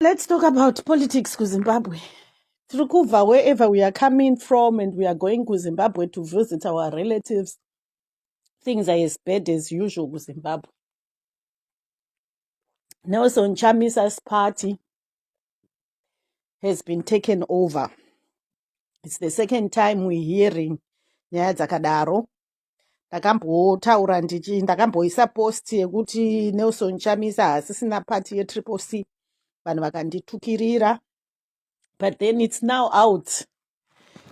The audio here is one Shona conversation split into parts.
Let's talk about politics to Zimbabwe. Trukuva, wherever we are coming from and we are going to Zimbabwe to visit our relatives, things are as bad as usual with Zimbabwe. Nelson Chamisa's party has been taken over. It's the second time we're hearing nyaya dzakadaro. Ndakambotaura ndakamboisa post yekuti Nelson Chamisa hasisina party yetriple C, vanhu vakanditukirira. But then it's now out.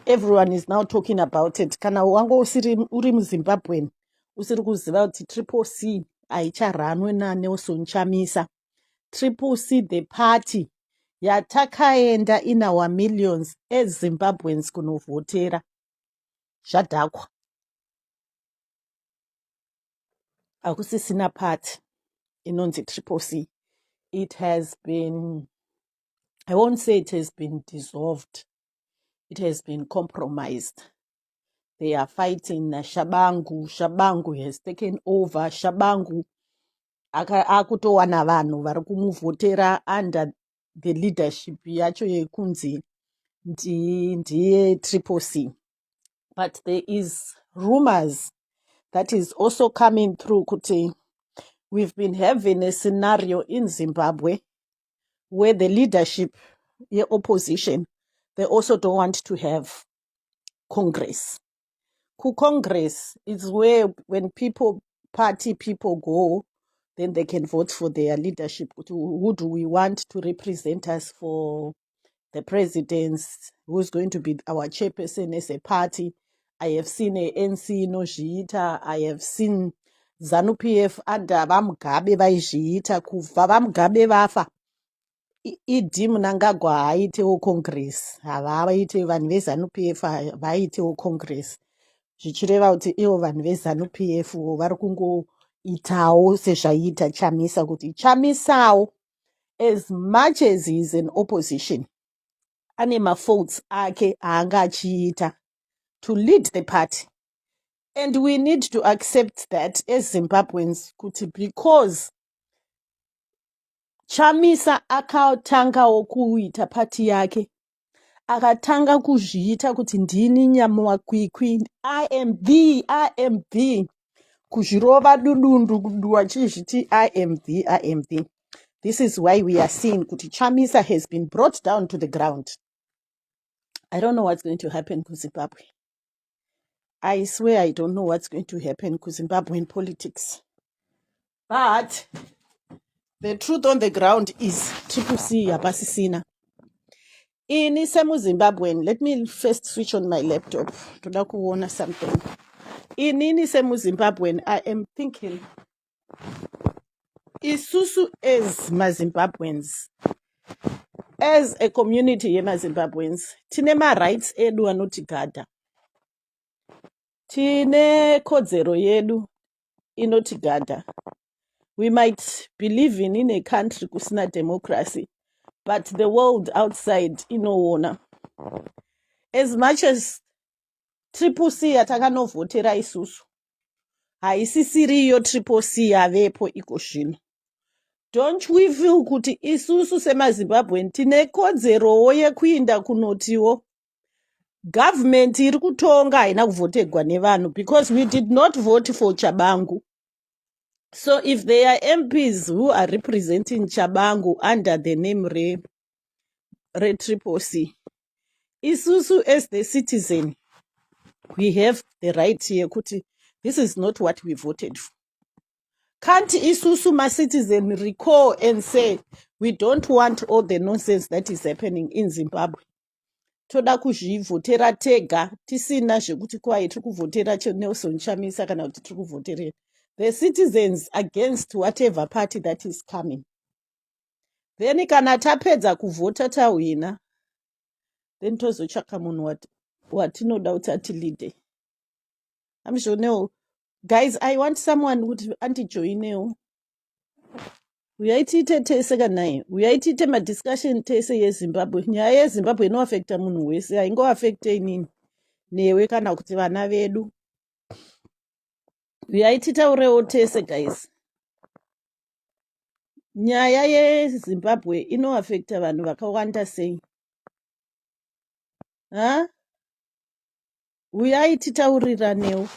Everyone is now talking about it. Kana wanga uri muZimbabwean usiri kuziva kuti triple C haicharanwe naNelson Chamisa. Triple C, the party yatakaenda in our millions as Zimbabweans kunovhotera. Zvadhakwa. Hakusisina party inonzi triple C. It has been, I won't say it has been dissolved. It has been compromised. They are fighting Shabangu. Shabangu has taken over. Shabangu akutowana vanhu vari kumuvhotera under the leadership yacho yekunzi ndiye triple C. But there is rumors that is also coming through kuti we've been having a scenario in Zimbabwe where the leadership, the opposition, they also don't want to have Congress. Congress is where when party people go, then they can vote for their leadership. Who do we want to represent us for the presidents? Who's going to be our chairperson as a party? I have seen a NC inozviita. I have seen ZANU-PF under vaMugabe vaizviita. Kubva vaMugabe vafa, Idi Mnangagwa haaitewo Congress. Havaite vanhu veZANU-PF havaitewo Congress. Zvichireva kuti ivo vanhu veZANU-PF vari kungoitawo sezvaiita Chamisa, kuti Chamisawo, as much as he is an opposition, ane mafaults ake aanga achiita to lead the party. And we need to accept that as Zimbabweans, kuti because Chamisa akatangawo kuita party yake, akatanga kuzviita kuti ndini nyamakwikwi, I am the kuzvirova dudundu wachizviti I am the. This is why we are seeing kuti Chamisa has been brought down to the ground. I don't know what's going to happen to Zimbabwe. I swear I don't know what's going to happen to Zimbabwean politics. But the truth on the ground is triple C yapasisina. Ini semuZimbabwean, let me first switch on my laptop. Toda kuona something. Inini semuZimbabwean, I am thinking, isusu as maZimbabweans, as a community yemaZimbabweans, tine ma-rights edu anotigada. Tine kodzero yedu inotigada. We might be living in a country kusina democracy, but the world outside inoona. As much as triple C yatakanovhotera isusu, haisisiriyo triple C yavepo iko zvino. Don't we feel kuti isusu semaZimbabwean tine kodzerowo yekuinda kunotiwo government iri kutonga haina kuvhotegwa nevanhu, because we did not vote for Chabangu. So if there are MPs who are representing Chabangu under the name Re Triple C, isusu as the citizen, we have the right here kuti this is not what we voted for. Can't isusu ma citizen recall and say we don't want all the nonsense that is happening in Zimbabwe? Toda kuzvivhotera tega tisina zvekuti kwai tiri kuvhotera Nelson Chamisa kana kuti tiri kuvhotera the citizens against whatever party that is coming. Then kana tapedza kuvhota tawina, then tozotsvaka munhu watinoda kuti atilide. I'm sure no. Guys, I want someone kuti andijoinewo. Uyaitite tese kanai, uyaitite madiscussion tese yeZimbabwe. Nyaya yeZimbabwe inoafekta munhu wese, haingoafekte inini newe kana kuti vana vedu. Uyaititaurewo tese guys. nyaya yezimbabwe inoafekta vanhu vakawanda sei? Uyai titauriranewo.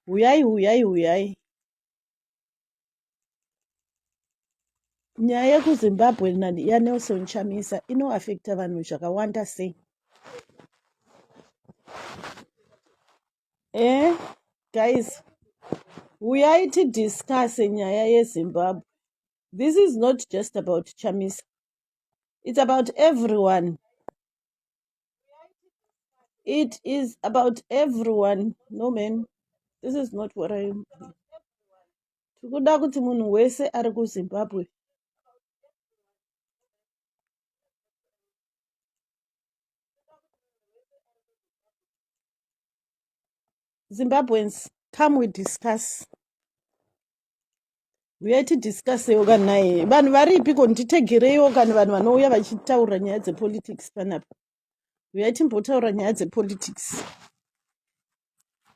Uyai. Nyaya yekuzimbabwe yaNelson Chamisa inoafekta vanhu zvakawanda sei? Guys, uyai tidiscusse nyaya yeZimbabwe. This is not just about Chamisa. It's about everyone. It is about everyone. No man. This is not what I am. Tikuda kuti munhu wese ari kuZimbabwe. Zimbabweans, come we discuss. Uyai tidiscussewo kana naye. Vanhu varipiko nditegereiwo kana vanhu vanouya vachitaura nyaya dzepolitics panapa. Uyai timbotaura nyaya dzepolitics.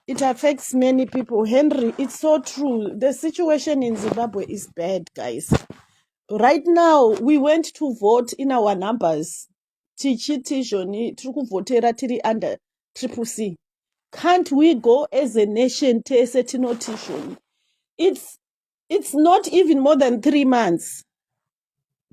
It affects many people. Henry, it's so true. The situation in Zimbabwe is bad, guys. Right now, we went to vote in our numbers. Tichiti joni tikuvotera tiri under triple C. Can't we go as a nation tese tinotishoni? It's not even more than 3 months.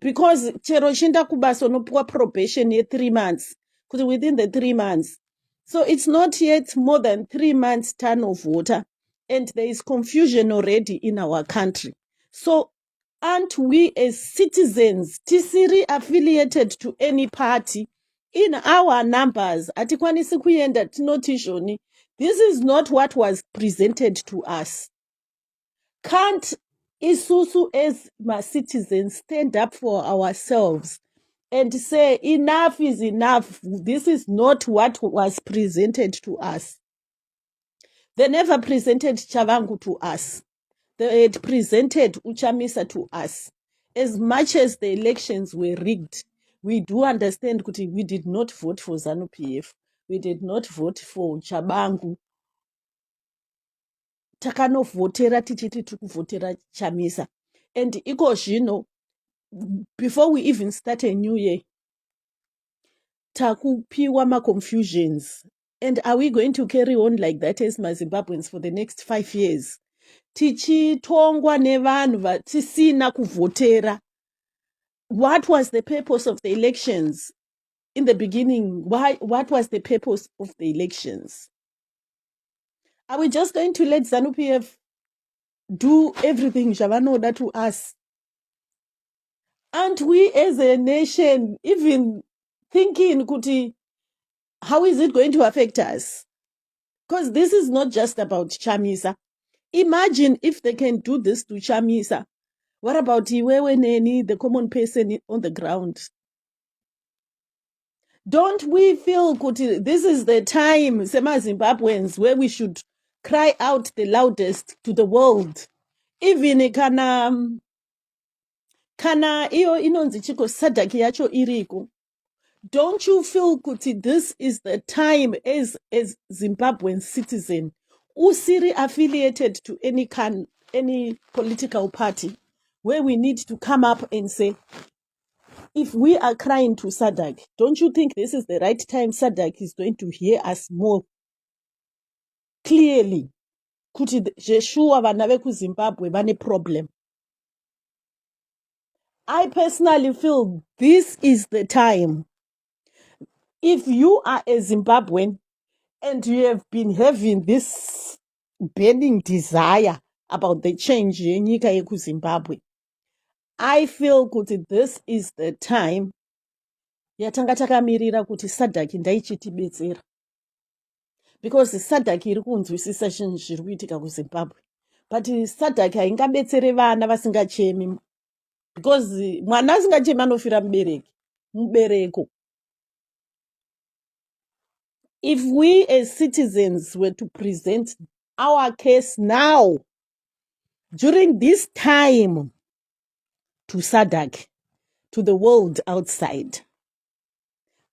Because chero shinda kubaso nopuwa probation ye 3 months. Because within the 3 months. So it's not yet more than 3 months turn of water. And there is confusion already in our country. So aren't we as citizens, tisiri affiliated to any party, in our numbers, atikwanisi kuyenda tinotishoni, this is not what was presented to us. Can't isusu as my citizens stand up for ourselves and say enough is enough? This is not what was presented to us. They never presented Chavangu to us. They had presented Uchamisa to us. As much as the elections were rigged, we do understand that we did not vote for ZANU-PF. We did not vote for Chabangu. Takanovhotera tichiti tikuvhotera Chamisa. And iko zvino, before we even start a new year, takupiwa ma confusions. And are we going to carry on like that as Zimbabweans for the next 5 years? Tichitongwa nevanhu vatisina kuvhotera. What was the purpose of the elections in the beginning? What was the purpose of the elections? Are we just going to let ZANU-PF do everything Javanoda to us? Aren't we as a nation even thinking, Kuti, how is it going to affect us? Because this is not just about Chamisa. Imagine if they can do this to Chamisa. What about Iwewe Neni, the common person on the ground? Don't we feel, Kuti, this is the time, Sema Zimbabweans, where we should cry out the loudest to the world? Even kana iyo inonzi chiko sadaki yacho iriko. Don't you feel, Kuti, this is the time as Zimbabwean citizen, usiri affiliated to any political party, where we need to come up and say, if we are crying to SADC, don't you think this is the right time SADC is going to hear us more clearly? Kuti Jeshua vana veku Zimbabwe vane problem. I personally feel this is the time. If you are a Zimbabwean and you have been having this burning desire about the change in Zimbabwe, I feel kuti this is the time yatanga takamirira kuti SADC ndaichitibetsera. Because SADC iri kunzwisisa zvinhu zviri kuitika kuZimbabwe. But SADC haingabetsere vana vasingachemi. Because mwana asingachemi anofira mubereko. If we as citizens were to present our case now, during this time, to SADC, to the world outside,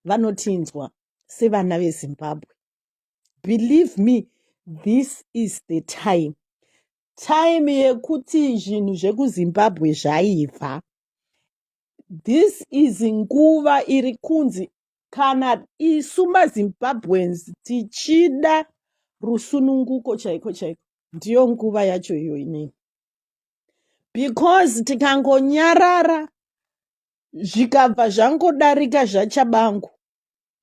vanotinzwa sevana veZimbabwe. Believe me, this is the time. time yekuti zvinhu zvekuzimbabwe zvaiva. This is nguva iri kunzi kana isu mazimbabweans tichida rusununguko chaiko chaiko, ndiyo nguva yacho iyo inei. Because tikangonyarara zvikabva zvangodarika zvachabangu,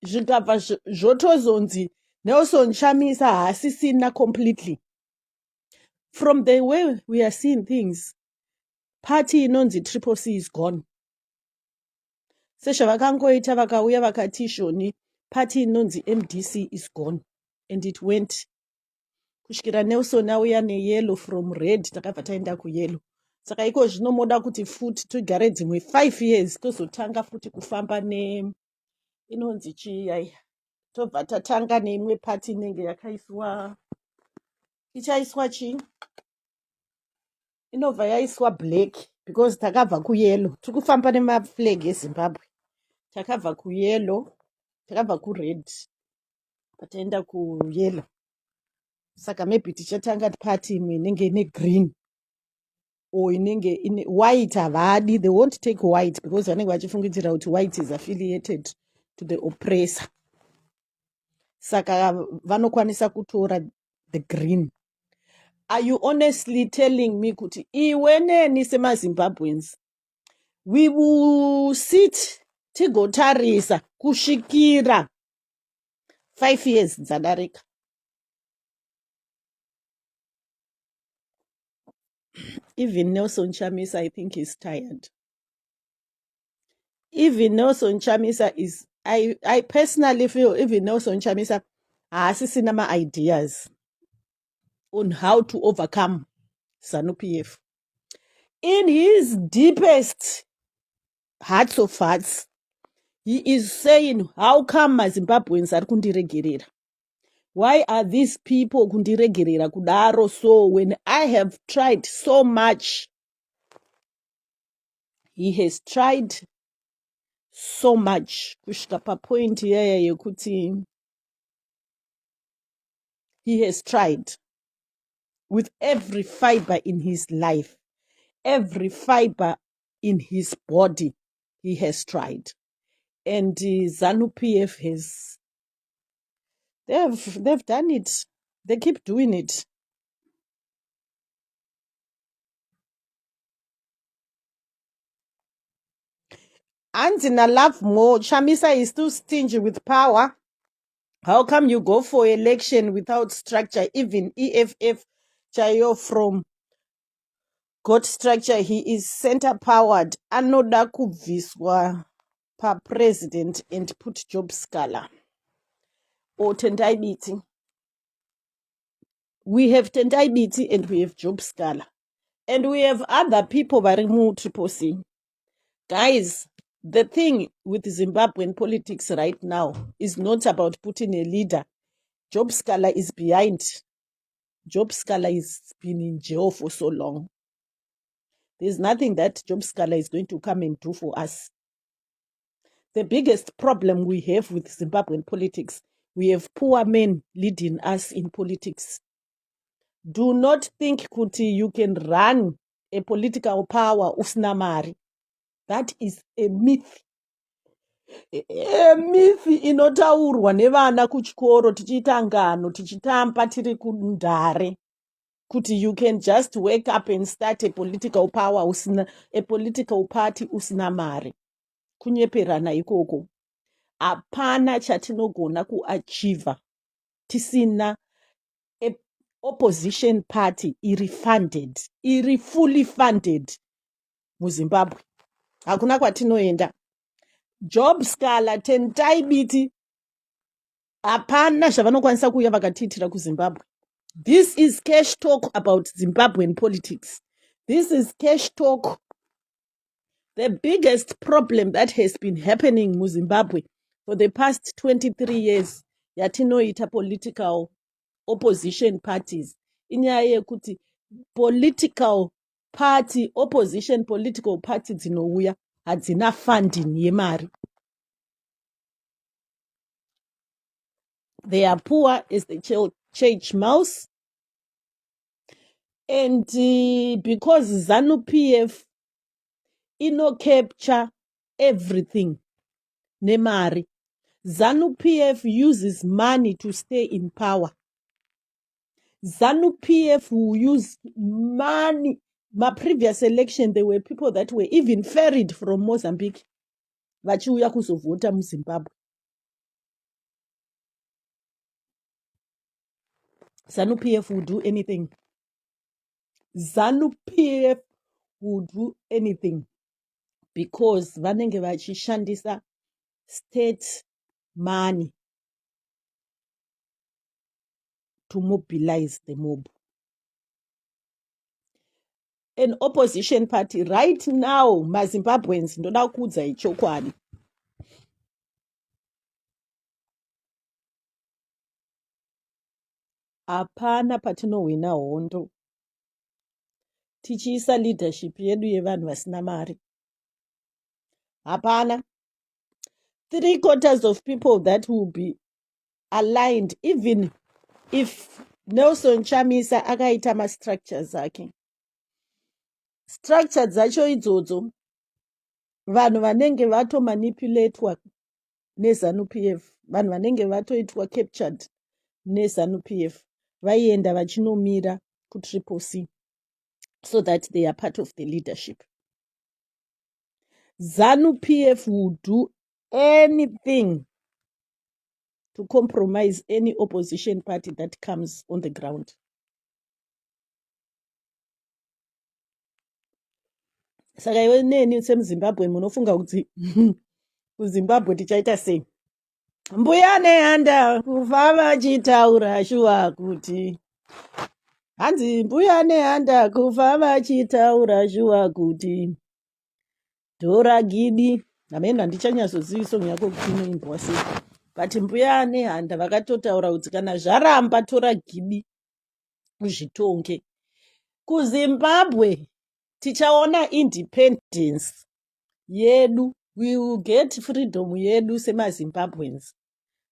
zvikabva zvotozonzi Nelson Chamisa haasisina completely. From the way we are seeing things, party inonzi Triple C is gone. Sezvavakangoita vakauya vakati shoni, party inonzi MDC is gone. And it went. Kusvikira Nelson auya neyellow from red, takabva taenda kuyellow. Saka iko zvinomoda kuti futi tigare dzimwe 5 years tozotanga futi kufamba inonzi chiyai. Tobva tatanga neimwe party inenge yakaiswa, ichaiswa chii? Inobva yaiswa black because takabva kuyellow. Tiri kufamba nemaflag eZimbabwe. Takabva kuyellow, takabva kured, tataenda kuyellow. Saka maybe tichatanga party imwe inenge ine green or inenge ine white havadi. They won't take white because vanenge vachifungidzira kuti white is affiliated to the oppressor. Saka vanokwanisa kutora the green. Are you honestly telling me kuti iwe neni semaZimbabweans we will sit tigotarisa kusvikira 5 years dzadarika? Even Nelson Chamisa, I think, is tired. Even Nelson Chamisa is, I personally feel even Nelson Chamisa has some ideas on how to overcome ZANU-PF. In his deepest hearts of hearts, he is saying, how come Zimbabweans are kundiregerera? Why are these people kundiregerera kudaro? So when I have tried so much, he has tried so much. Kusvika papoint yaya yekuti he has tried with every fiber in his life, every fiber in his body. He has tried. And ZANU-PF has, they've done it. They keep doing it. Anzina love more. Chamisa is too stingy with power. How come you go for election without structure? Even EFF Chayo from got structure. He is center powered. Anoda kubviswa pa president and put job scholar. Or Tendai Biti. We have Tendai Biti and we have job scholar. And we have other people Barimu Triple C. Guys, the thing with Zimbabwean politics right now is not about putting a leader. Job scholar is behind. Job scholar has been in jail for so long. There's nothing that job scholar is going to come and do for us. The biggest problem we have with Zimbabwean politics, we have poor men leading us in politics. Do not think kuti you can run a political power usina mari. That is a myth. A myth inotaurwa nevana kuchikoro tichiita ngano tichitamba tiri kundare. Kuti you can just wake up and start a political power usina, a political party usina mari. Kunyeperana ikoko. Hapana chatinogona kuachieva tisina a opposition party iri funded, iri fully funded muZimbabwe. Hakuna kwatinoenda. Job scholar Tendai Biti hapana zvavanokwanisa kuuya vakatiitira kuZimbabwe. This is cash talk about Zimbabwean politics. This is cash talk. The biggest problem that has been happening in Zimbabwe for the past 23 years, yatinoita political opposition parties. Inyaya yekuti political party, opposition political party dzinouya hadzina funding yemari. They are poor as the church mouse. And because ZANU-PF capture everything nemari, ZANU-PF uses money to stay in power. ZANU-PF will use money. My previous election, there were people that were even ferried from Mozambique vachiuya kuzovhota muZimbabwe. ZANU-PF will do anything. ZANU-PF will do anything because vanenge vachishandisa state money to mobilize the mob. An opposition party right now, maZimbabweans ndoda kuudza ichokwadi. Hapana patinowina hondo tichiisa leadership yedu yevanhu vasina mari. Hapana. 3/4 of people that will be aligned, even if Nelson Chamisa akaita ma-structures ake. Structure dzacho idzodzo vanhu vanenge vatomanipulatwa neZANU-PF, vanhu vanenge vatoitwa captured neZANU-PF vaienda vachinomira kutriple C so that they are part of the leadership. ZANU-PF will do anything to compromise any opposition party that comes on the ground. Saka iwe neni semuZimbabwe munofunga kuti kuZimbabwe tichaita sei? Mbuya nehanda kufa vachitaura shuwa kuti. Hanzi mbuya nehanda kufa vachitaura shuwa kuti. Dhora gidi. Amene handichanyazozivi song yako kuti inoimbwa sei. But mbuya nehanda vakatotaura kuti kana zvaramba tora gidi uzvitonge. KuZimbabwe tichaona independence yedu. We will get freedom yedu semaZimbabweans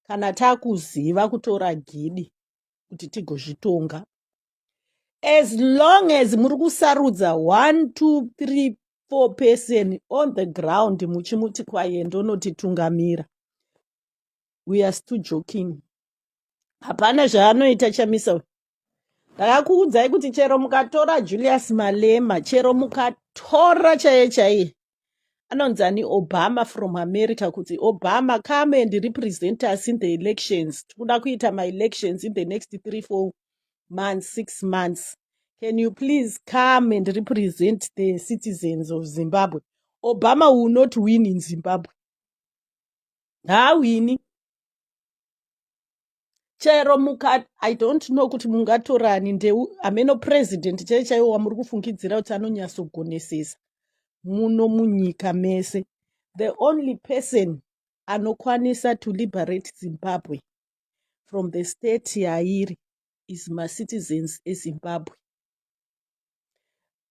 kana takuziva kutora gidi kuti tigozvitonga. As long as muri kusarudza 1 2 3 4 person on the ground muchimuti kwaye ndonotitungamira, we are still joking. Hapana zvaanoita Chamisa. Ndakakuudzai kuti chero mukatora Julius Malema, chero mukatora chaiye anonzani Obama from America kuti Obama come and represent us in the elections. Tikuda kuita ma-elections in the next 3-4 months, 6 months. Can you please come and represent the citizens of Zimbabwe? Obama will not win in Zimbabwe. Hawini. Chero muka, I don't know kuti mungatorani ndeu ameno president chaiwo wamuri kufungidzira kuti anonyasogonesesa muno munyika mese. The only person anokwanisa to liberate Zimbabwe from the state yairi is my citizens eZimbabwe.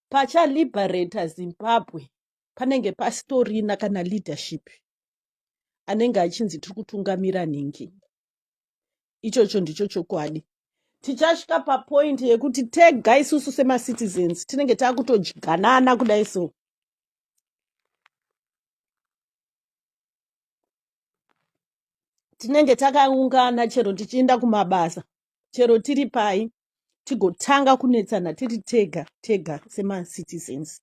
Pacha liberate Zimbabwe panenge pastorina kana leadership anenge achinzi tiri kutungamira nhingi. Ichocho ndicho chokwadi. Tichasvika papoint yekuti tega isusu semacitizens tinenge takutoganana kudai so. Tinenge takaungana chero tichienda kumabasa, chero tiri pai, tigotanga kunetsana tiri tega semacitizens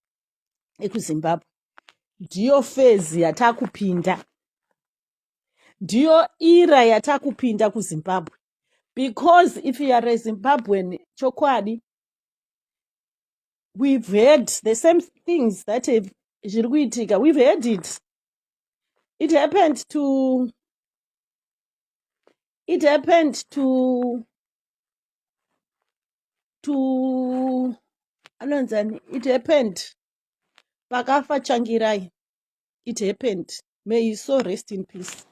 ekuZimbabwe. Ndiyo phase yatakupinda. Ndiyo era yatakupinda kuZimbabwe. Because if you are a Zimbabwean, chokwadi, we've heard the same things that have zvirikuitika. We've heard it. It happened to anonzani, it happened pakafa Changirai. It happened. May his soul rest in peace.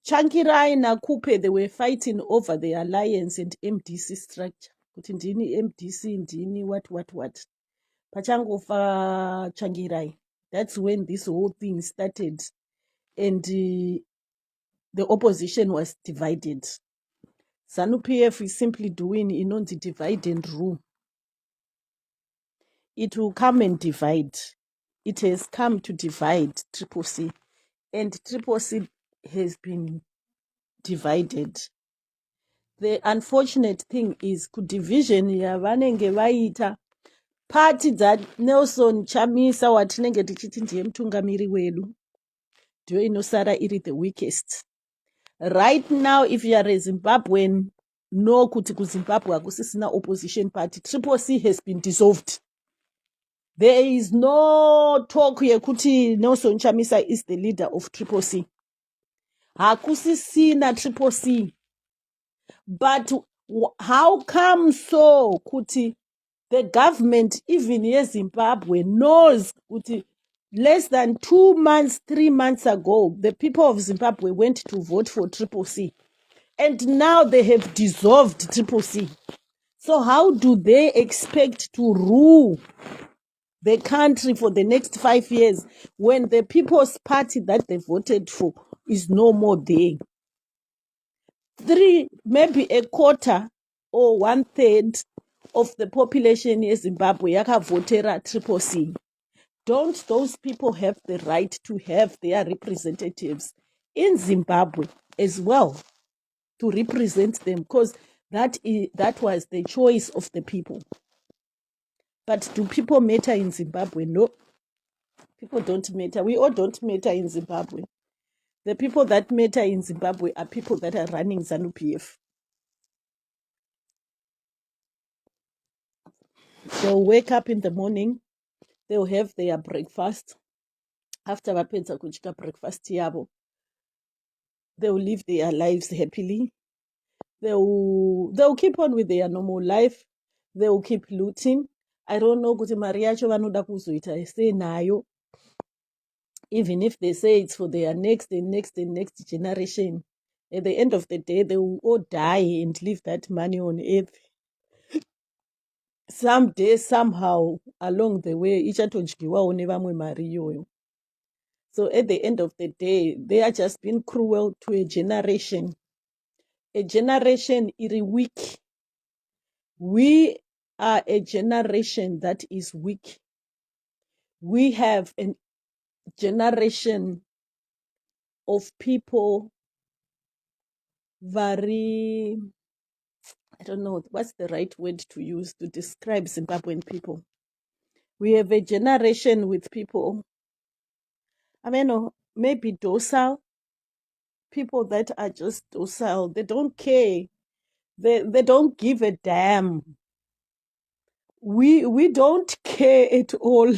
Changirai na Kupe, they were fighting over the alliance and MDC structure. Kuti ndini MDC, ndini what. Pachangofa Changirai. That's when this whole thing started. And the opposition was divided. ZANU-PF is simply doing inonzi divide and rule. it will come and divide. It has come to divide Triple C, and Triple C has been divided. The unfortunate thing is kudivision yavanenge vaita party that Nelson Chamisa watinenge tichiti ndiye mutungamiri wedu ndiyo inosara iri the weakest. Right now, if you are a Zimbabwean, no kuti kuZimbabwe hakusisina opposition party. Triple C has been dissolved. There is no talk yekuti Nelson Chamisa is the leader of Triple C. Hakusisina Triple C. But how come so kuti the government, even in Zimbabwe, knows kuti less than 2 months, 3 months ago, the people of Zimbabwe went to vote for Triple C. And now they have dissolved Triple C. So how do they expect to rule the country for the next 5 years when the People's Party that they voted for is no more there? Maybe a quarter or 1/3 of the population in Zimbabwe yakavotera Triple C. Don't those people have the right to have their representatives in Zimbabwe as well, to represent them? Because that was the choice of the people. But do people matter in Zimbabwe? No, people don't matter. We all don't matter in Zimbabwe. The people that matter in Zimbabwe are people that are running ZANU-PF. They'll wake up in the morning, they'll have their breakfast. After vapedza kudya breakfast yavo, they'll live their lives happily. They'll keep on with their normal life. They'll keep looting. I don't know kuti mari yacho vanoda kuzoita sei nayo. Even if they say it's for their next and next and next generation, at the end of the day, they will all die and leave that money on earth. Someday, somehow, along the way, ichatodyiwawo nevamwe mari iyoyo. So at the end of the day, they are just being cruel to a generation. A generation is weak. We are a generation that is weak. We have a generation of people very, I don't know what's the right word to use to describe Zimbabwean people. We have a generation with people, I mean, maybe docile, people that are just docile. They don't care. They don't give a damn. We don't care at all.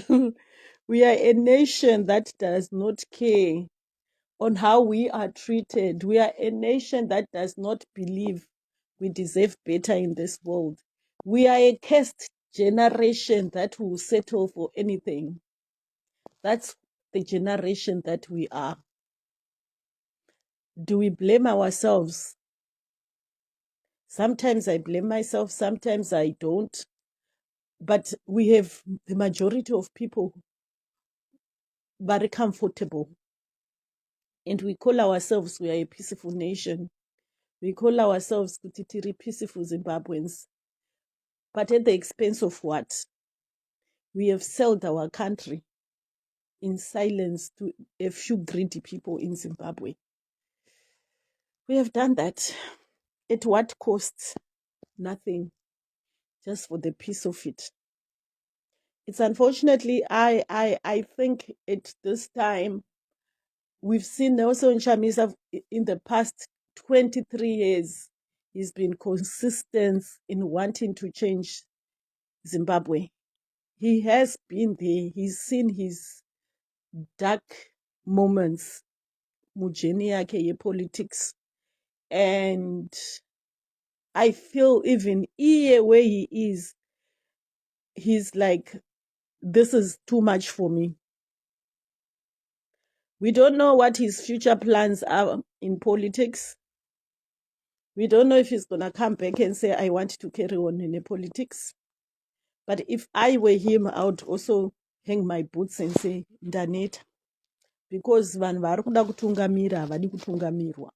We are a nation that does not care on how we are treated. We are a nation that does not believe we deserve better in this world. We are a cursed generation that will settle for anything. That's the generation that we are. Do we blame ourselves? Sometimes I blame myself, sometimes I don't. But we have the majority of people very comfortable. And we call ourselves, we are a peaceful nation. We call ourselves Kutitiri peaceful Zimbabweans. But at the expense of what? We have sold our country in silence to a few greedy people in Zimbabwe. We have done that. At what cost? Nothing. Just for the peace of it. It's unfortunately, I think at this time, we've seen Nelson Chamisa in the past 23 years. He's been consistent in wanting to change Zimbabwe. He has been there. He's seen his dark moments, mujeni yake ye politics. And I feel even here where he is, he's like, this is too much for me. We don't know what his future plans are in politics. We don't know if he's going to come back and say, I want to carry on in the politics. But if I were him, I would also hang my boots and say, ndaneta. Because vanhu vari kuda kutungamira havadi kutungamirwa.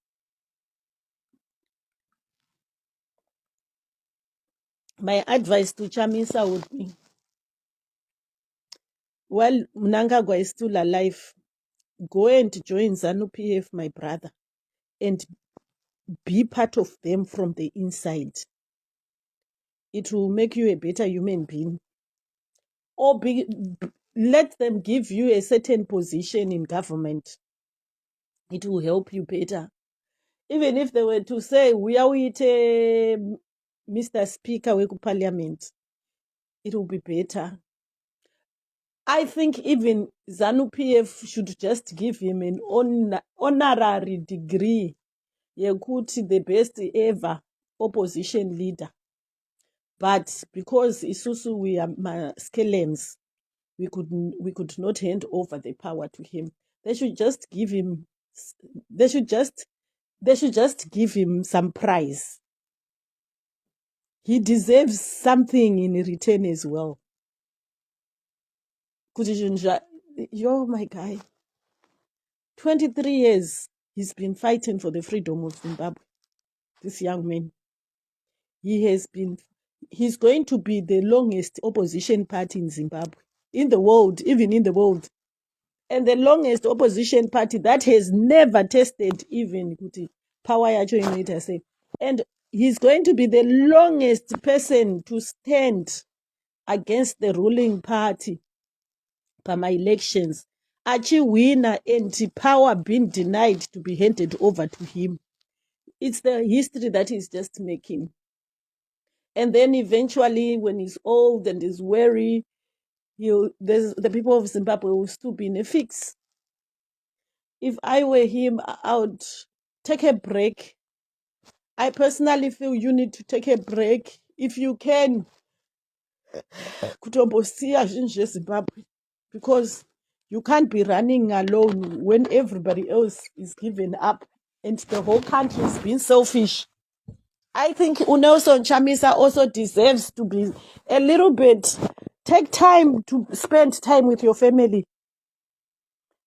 My advice to Chamisa would be, While Mnangagwa is still alive, go and join ZANU-PF, my brother, and be part of them from the inside. It will make you a better human being. Or let them give you a certain position in government. It will help you better. Even if they were to say, we are with Mr. Speaker, we parliament, it will be better. I think even ZANU-PF should just give him an honorary degree. Yekuti the best ever opposition leader. But because Isusu we are skelems, we could not hand over the power to him. They should just give him give him some prize. He deserves something in return as well. You're my guy. 23 years he's been fighting for the freedom of Zimbabwe. This young man. He's going to be the longest opposition party in Zimbabwe. In the world, even in the world. And the longest opposition party that has never tested even power yacho inoita sei. And he's going to be the longest person to stand against the ruling party by my elections. Achiwina and power being denied to be handed over to him. It's the history that he's just making. And then eventually, when he's old and is weary, the people of Zimbabwe will still be in a fix. If I were him, I would take a break. I personally feel you need to take a break. If you can, Zimbabwe, because you can't be running alone when everybody else is giving up and the whole country is being selfish. I think Nelson Chamisa also deserves to be a little bit, take time to spend time with your family,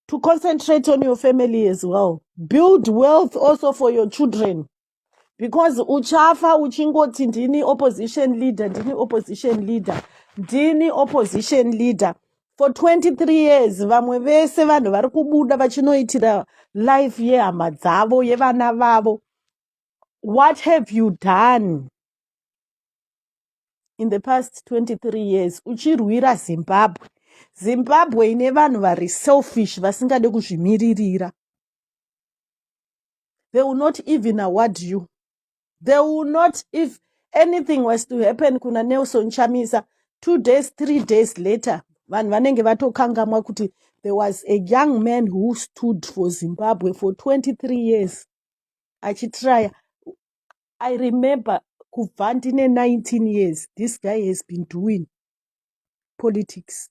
to concentrate on your family as well. Build wealth also for your children. Because uchafa uchingoti ndini opposition leader. For 23 years, vamwe vese vanhu vari kubuda vachinoitira life yehama dzavo, yevana vavo. What have you done in the past 23 years? Uchirwira Zimbabwe. Zimbabwe ine vanhu vari selfish vasingade kuzvimiririra. They will not even award you. They will not, if anything was to happen kuna Nelson Chamisa, 2 days, 3 days later, vanhu vanenge vatokangamwa kuti there was a young man who stood for Zimbabwe for 23 years. Achitry. I remember kubva ndine 19 years, this guy has been doing politics.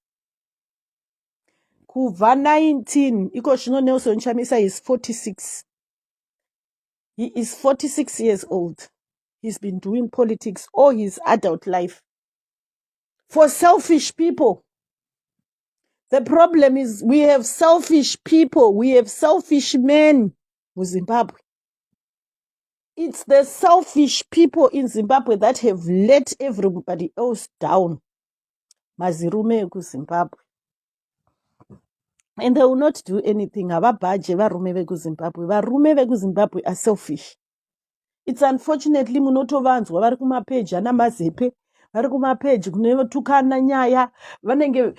Kubva 19, iko zvino Nelson Chamisa is 46. He is 46 years old. He's been doing politics all his adult life. For selfish people. The problem is we have selfish people. We have selfish men in Zimbabwe. It's the selfish people in Zimbabwe that have let everybody else down. Mazirume ku Zimbabwe. And they will not do anything. Ababaje varume veku Zimbabwe. Varume veku Zimbabwe are selfish. It's unfortunately munotovanzwa vari kumapeji ana mazepe, vari kumapeji kunotukana nyaya, vanenge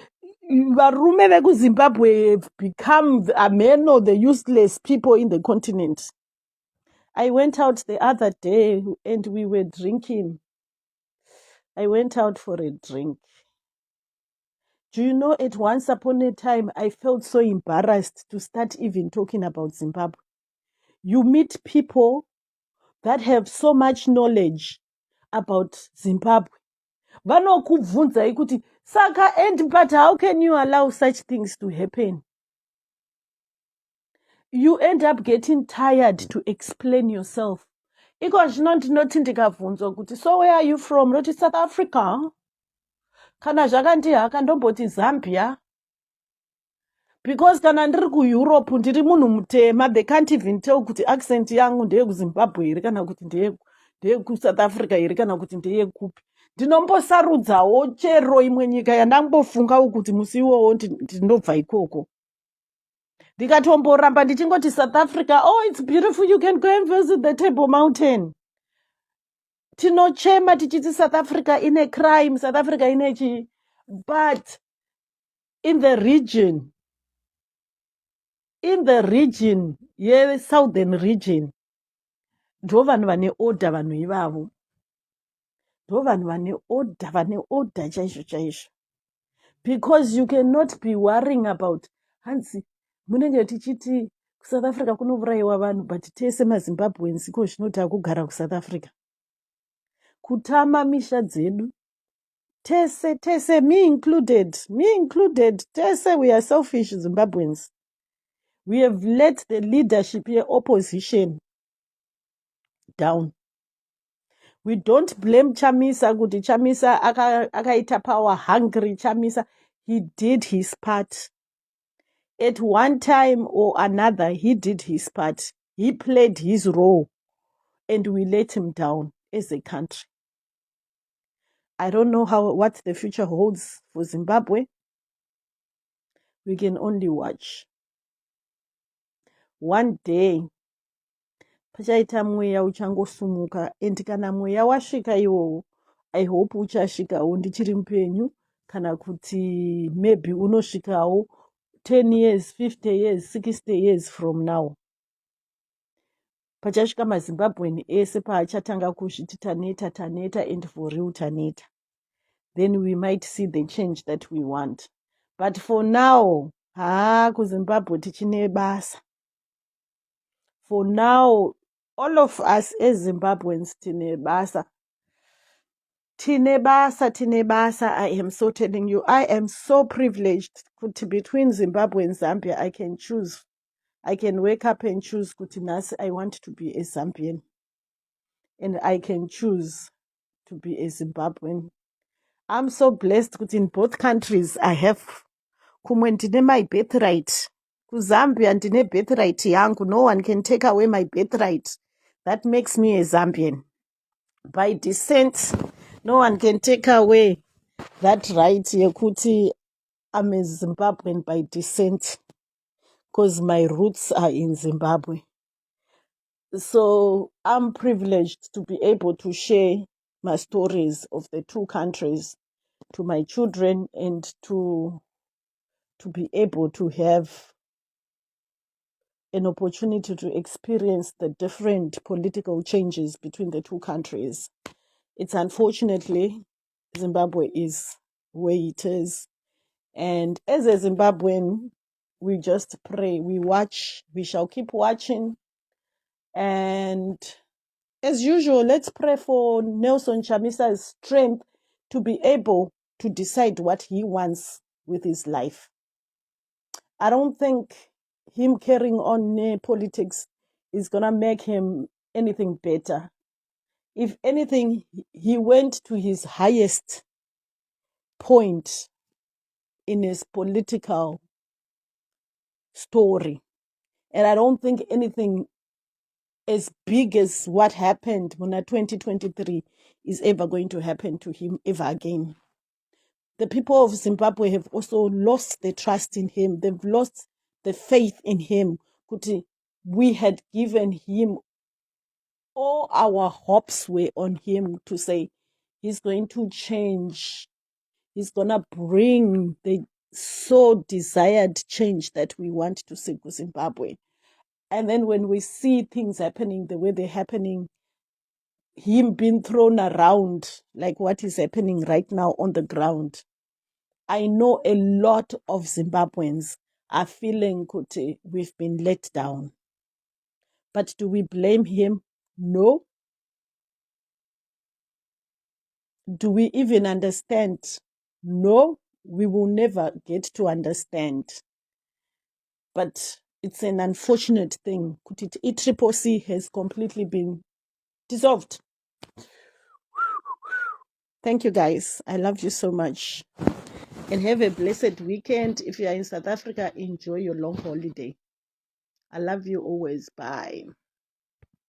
varume veku Zimbabwe have become the useless people in the continent. I went out the other day and we were drinking. I went out for a drink. Do you know, at once upon a time, I felt so embarrassed to start even talking about Zimbabwe. You meet people that have so much knowledge about Zimbabwe. Vanokubvunza ikuti, Saka, but how can you allow such things to happen? You end up getting tired to explain yourself. Iko zvinoti ndikabvunzwa kuti, so where are you from? Roti South Africa? Kana zvakandihaka ndomboti Zambia. Because kana ndiri kuEurope ndiri munhu mutema, they can't even tell kuti accent yangu ndeye kuZimbabwe here kana kuti ndeye kuSouth Africa here kana kuti ndeye kupi. ndinombosarudzawo chero imwe nyika yandambofunga kuti musi iwowo ndinobva ikoko. Ndikatomboramba ndichingoti South Africa, oh, it's beautiful, you can go and visit the Table Mountain. Tinochema tichiti South Africa ine crime, South Africa ine chi. But in the region, southern region, ndo vanhu vane order vanhu ivavo. Ndo vanhu vane order chaizvo. Because you cannot be worrying about, hanzi, munenge tichiti South Africa kunourayiwa vanhu, but tese maZimbabweans ko zvinoti kugara kuSouth Africa. Kutama misha dzedu. Tese, me included, tese, we are selfish Zimbabweans. We have let the leadership here, opposition, down. We don't blame Chamisa, kuti Chamisa akaita power hungry. Chamisa, he did his part. At one time or another, he did his part. He played his role, and we let him down as a country. I don't know what the future holds for Zimbabwe. We can only watch. One day, pachaita mweya uchangosumuka, and kana mweya wasvika iwowo, I hope uchasvikawo ndichiri mupenyu, kana kuti maybe unosvikawo 10 years, 50 years, 60 years from now. Pachasvika maZimbabwean ese paachatanga kuzviti taneta, and for real taneta. Then we might see the change that we want. But for now, kuZimbabwe tichine basa. For now, all of us as Zimbabweans tine basa. I am so telling you, I am so privileged kuti between Zimbabwe and Zambia, I can choose. I can wake up and choose kuti nasi I want to be a Zambian. And I can choose to be a Zimbabwean. I'm so blessed kuti in both countries I have kumwe ndine my birthright. KuZambia ndine birthright yangu. No one can take away my birthright. That makes me a Zambian. By descent, no one can take away that right yekuti I'm a Zimbabwean by descent, because my roots are in Zimbabwe. So I'm privileged to be able to share my stories of the two countries to my children, and to be able to have an opportunity to experience the different political changes between the two countries. It's unfortunately, Zimbabwe is where it is. And as a Zimbabwean, we just pray, we watch, we shall keep watching. And as usual, let's pray for Nelson Chamisa's strength to be able to decide what he wants with his life. I don't think him carrying on politics is going to make him anything better. If anything, he went to his highest point in his political story. And I don't think anything as big as what happened in 2023 is ever going to happen to him ever again. The people of Zimbabwe have also lost the trust in him. They've lost the faith in him. We had given him, all our hopes were on him to say he's going to change. He's going to bring the so desired change that we want to see to Zimbabwe. And then when we see things happening the way they're happening, him being thrown around like what is happening right now on the ground, I know a lot of Zimbabweans are feeling kuti we've been let down. But do we blame him? No. Do we even understand? No, we will never get to understand. But it's an unfortunate thing. ICCC has completely been dissolved. Thank you, guys. I love you so much. And have a blessed weekend. If you are in South Africa, enjoy your long holiday. I love you always. Bye.